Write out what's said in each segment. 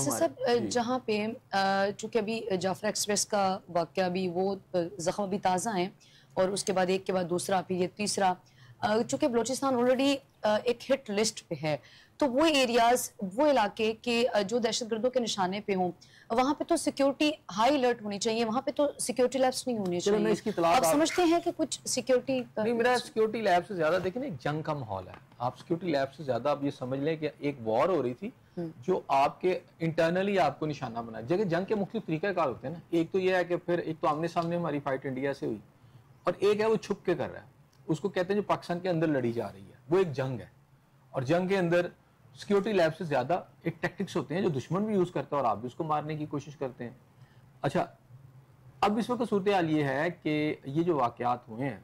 اسد صاحب جہاں پہ چونکہ ابھی جعفر ایکسپریس کا واقعہ بھی وہ زخم ابھی تازہ ہیں اور اس کے بعد ایک کے بعد دوسرا پھر یہ تیسرا، چونکہ بلوچستان آلریڈی ایک ہٹ لسٹ پہ ہے تو وہ ایریاز وہ علاقے کے جو دہشت گردوں کے نشانے پہ ہوں وہاں پہ تو سیکیورٹی ہائی الرٹ ہونی چاہیے، وہاں پہ تو سیکیورٹی لیبس نہیں ہونے چاہیے. آپ سمجھتے ہیں کہ کچھ سیکیورٹی نہیں، میرا سیکیورٹی لیب سے زیادہ دیکھیں نا ایک جنگ کا ماحول ہے. آپ سیکیورٹی لیب سے زیادہ آپ یہ سمجھ لیں کہ ایک وار ہو رہی تھی جو آپ کے انٹرنلی آپ کو نشانہ بنا. جنگ کے مختلف طریقہ کار ہوتے ہیں نا. ایک تو یہ ہے کہ پھر ایک تو آمنے سامنے ہماری فائٹ انڈیا سے ہوئی اور ایک ہے وہ چھپ کے کر رہا ہے. اس کو کہتے ہیں جو پاکستان کے اندر لڑی جا رہی ہے وہ ایک جنگ ہے. اور جنگ کے اندر سیکیورٹی لیب سے زیادہ ایک ٹیکٹکس ہوتے ہیں جو دشمن بھی یوز کرتا ہے اور آپ بھی اس کو مارنے کی کوشش کرتے ہیں. اچھا، اب اس وقت صورتحال یہ ہے کہ یہ جو واقعات ہوئے ہیں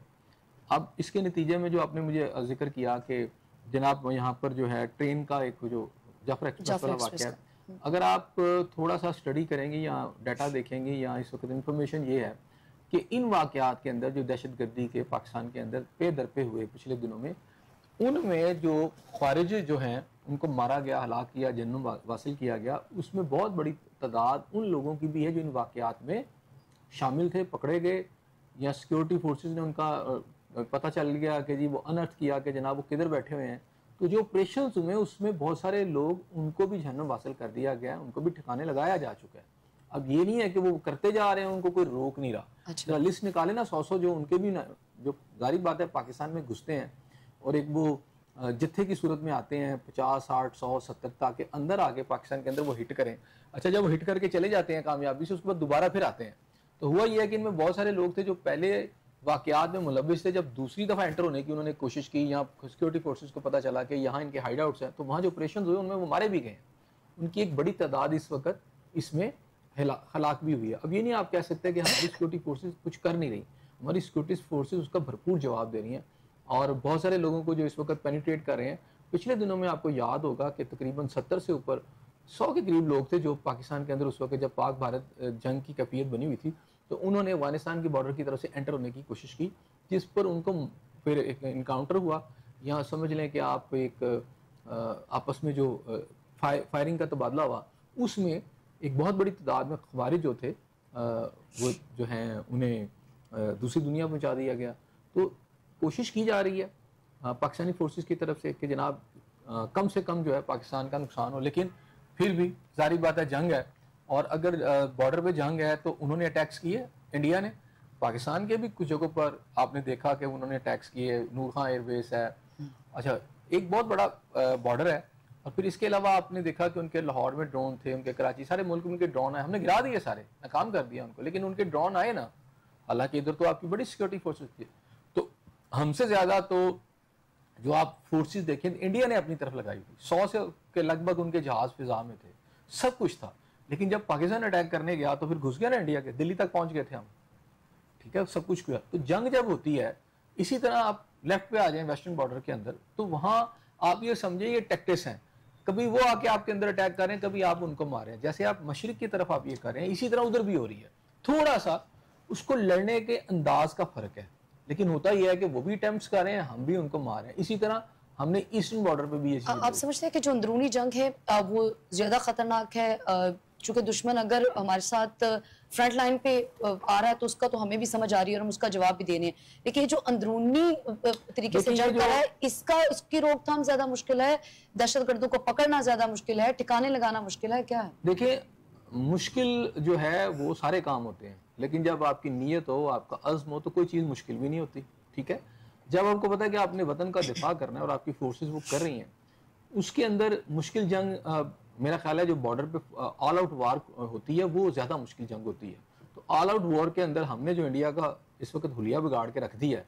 اب اس کے نتیجے میں جو آپ نے مجھے ذکر کیا کہ جناب یہاں پر جو ہے ٹرین کا ایک جو جعفر ایکسپریس والا واقعہ ہے، اگر آپ تھوڑا سا اسٹڈی کریں گے یا ڈیٹا دیکھیں گے یا اس وقت انفارمیشن یہ ہے کہ ان واقعات کے اندر جو دہشت گردی کے پاکستان کے اندر پے در پے ہوئے پچھلے دنوں میں، ان میں جو خوارج جو ہیں ان کو مارا گیا، ہلاک کیا، جنم حاصل کیا گیا، اس میں بہت بڑی تعداد ان لوگوں کی بھی ہے جو ان واقعات میں شامل تھے، پکڑے گئے یا سیکیورٹی فورسز نے ان کا پتہ چل گیا کہ جی وہ انرتھ کیا کہ جناب وہ کدھر بیٹھے ہوئے ہیں. تو جو آپریشنز ہوئے اس میں بہت سارے لوگ ان کو بھی جہنم حاصل کر دیا گیا، ان کو بھی ٹھکانے لگایا جا چکا ہے. اب یہ نہیں ہے کہ وہ کرتے جا رہے ہیں، ان کو کوئی روک نہیں رہا. ذرا لسٹ نکالے نا 100 جو ان کے بھی جو ظاہر بات ہے پاکستان میں گھستے ہیں اور ایک وہ جتھے کی صورت میں آتے ہیں 50 60 100 70 تاکہ اندر آگے پاکستان کے اندر وہ ہٹ کریں. اچھا، جب وہ ہٹ کر کے چلے جاتے ہیں کامیابی سے اس کے بعد دوبارہ پھر آتے ہیں. تو ہوا یہ ہے کہ ان میں بہت سارے لوگ تھے جو پہلے واقعات میں ملوث تھے. جب دوسری دفعہ انٹر ہونے کی انہوں نے کوشش کی یا سیکیورٹی فورسز کو پتہ چلا کہ یہاں ان کے ہائیڈ آؤٹس ہیں تو وہاں جو آپریشنز ہوئے ان میں وہ مارے بھی گئے ہیں. ان کی ایک بڑی تعداد اس وقت اس میں ہلاک بھی ہوئی ہے. اب یہ نہیں آپ کہہ سکتے کہ ہماری سیکیورٹی فورسز کچھ کر نہیں رہی. ہماری سیکیورٹی فورسز اس کا بھرپور جواب دے رہی ہیں اور بہت سارے لوگوں کو جو اس وقت پینیٹریٹ کر رہے ہیں. پچھلے دنوں میں آپ کو یاد ہوگا کہ تقریباً 70 سے اوپر 100 کے قریب لوگ تھے جو پاکستان کے اندر اس وقت جب پاک بھارت جنگ کی کیفیت بنی ہوئی تھی تو انہوں نے افغانستان کی بارڈر کی طرف سے انٹر ہونے کی کوشش کی، جس پر ان کو پھر ایک انکاؤنٹر ہوا. یہاں سمجھ لیں کہ آپ ایک آپس میں جو فائرنگ کا تبادلہ ہوا اس میں ایک بہت بڑی تعداد میں خوارج جو تھے وہ جو ہیں انہیں دوسری دنیا پہنچا دیا گیا. تو کوشش کی جا رہی ہے پاکستانی فورسز کی طرف سے کہ جناب کم سے کم جو ہے پاکستان کا نقصان ہو، لیکن پھر بھی ظاہر بات ہے جنگ ہے اور اگر بارڈر پہ جنگ ہے تو انہوں نے اٹیکس کیے انڈیا نے. پاکستان کے بھی کچھ جگہوں پر آپ نے دیکھا کہ انہوں نے اٹیکس کیے. نور خان ایئر بیس ہے، اچھا ایک بہت بڑا بارڈر ہے. اور پھر اس کے علاوہ آپ نے دیکھا کہ ان کے لاہور میں ڈرون تھے، ان کے کراچی، سارے ملک میں ان کے ڈرون آئے. ہم نے گرا دیے، سارے ناکام کر دیا ان کو، لیکن ان کے ڈرون آئے نا. حالانکہ ادھر تو آپ کی بڑی سیکیورٹی فورسز تھی. تو ہم سے زیادہ تو جو آپ فورسز دیکھیں انڈیا نے اپنی طرف لگائی تھی. 100 سے کے لگ بھگ ان کے جہاز فضا میں تھے، سب کچھ تھا. لیکن جب پاکستان اٹیک کرنے گیا تو پھر گھس گیا نا انڈیا کے، دلی تک پہنچ گئے تھے ہم. ٹھیک ہے، سب کچھ کیا. تو جنگ جب ہوتی ہے اسی طرح آپ لیفٹ پہ آ جائیں ویسٹرن بارڈر کے اندر تو وہاں آپ یہ سمجھیں یہ ٹیکٹس ہیں. کبھی وہ آ کے آپ کے اندر اٹیک کریں، کبھی آپ ان کو ماریں. جیسے آپ مشرق کی طرف آپ یہ کر رہے ہیں اسی طرح ادھر بھی ہو رہی ہے. تھوڑا سا اس کو لڑنے کے انداز کا فرق ہے، لیکن ہوتا یہ ہے کہ وہ بھی اٹیمپٹس کر رہے ہیں، ہم بھی ان کو مار رہے ہیں. اسی طرح ہم نے ایسٹرن بارڈر پہ بھی یہ چیز. آپ سمجھتے ہیں کہ جو اندرونی جنگ ہے وہ زیادہ خطرناک ہے؟ چونکہ دشمن اگر ہمارے ساتھ فرنٹ لائن پہ آ رہا ہے تو اس کا تو ہمیں بھی سمجھ آ رہی ہے اور ہم اس کا جواب بھی دینے ہیں، لیکن یہ جو اندرونی طریقے سے جنگ کر رہا ہے اس کی روک تھام زیادہ مشکل ہے، دہشت گردوں کو پکڑنا زیادہ مشکل ہے، ٹھکانے لگانا مشکل ہے، کیا ہے؟ دیکھیں مشکل جو ہے وہ سارے کام ہوتے ہیں، لیکن جب آپ کی نیت ہو، آپ کا عزم ہو تو کوئی چیز مشکل بھی نہیں ہوتی. ٹھیک ہے، جب آپ کو پتا ہے کہ آپ نے وطن کا دفاع کرنا ہے اور آپ کی فورسز وہ کر رہی ہیں، اس کے اندر مشکل جنگ میرا خیال ہے جو بارڈر پہ آل آؤٹ وار ہوتی ہے وہ زیادہ مشکل جنگ ہوتی ہے. تو آل آؤٹ وار کے اندر ہم نے جو انڈیا کا اس وقت حلیہ بگاڑ کے رکھ دیا ہے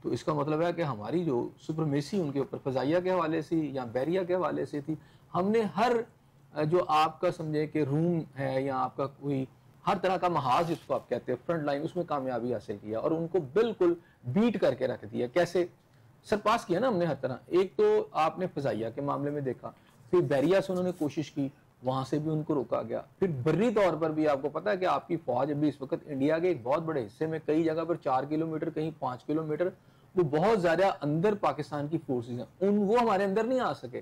تو اس کا مطلب ہے کہ ہماری جو سپرمیسی ان کے اوپر فضائیہ کے حوالے سے یا بحریہ کے حوالے سے تھی، ہم نے ہر جو آپ کا سمجھے کہ روم ہے یا آپ کا کوئی ہر طرح کا محاذ جس کو آپ کہتے ہیں فرنٹ لائن، اس میں کامیابی حاصل کیا اور ان کو بالکل بیٹ کر کے رکھ دیا. کیسے سرپاس کیا نا ہم نے ہر طرح. ایک تو آپ نے فضائیہ کے معاملے میں دیکھا، پھر بحریہ سے انہوں نے کوشش کی، وہاں سے بھی ان کو روکا گیا. پھر بری طور پر بھی آپ کو پتا ہے کہ آپ کی فوج ابھی اس وقت انڈیا کے ایک بہت بڑے حصے میں کئی جگہ پر 4 کلومیٹر کہیں 5 کلومیٹر وہ بہت زیادہ اندر پاکستان کی فورسز ہیں، وہ ہمارے اندر نہیں آ سکے.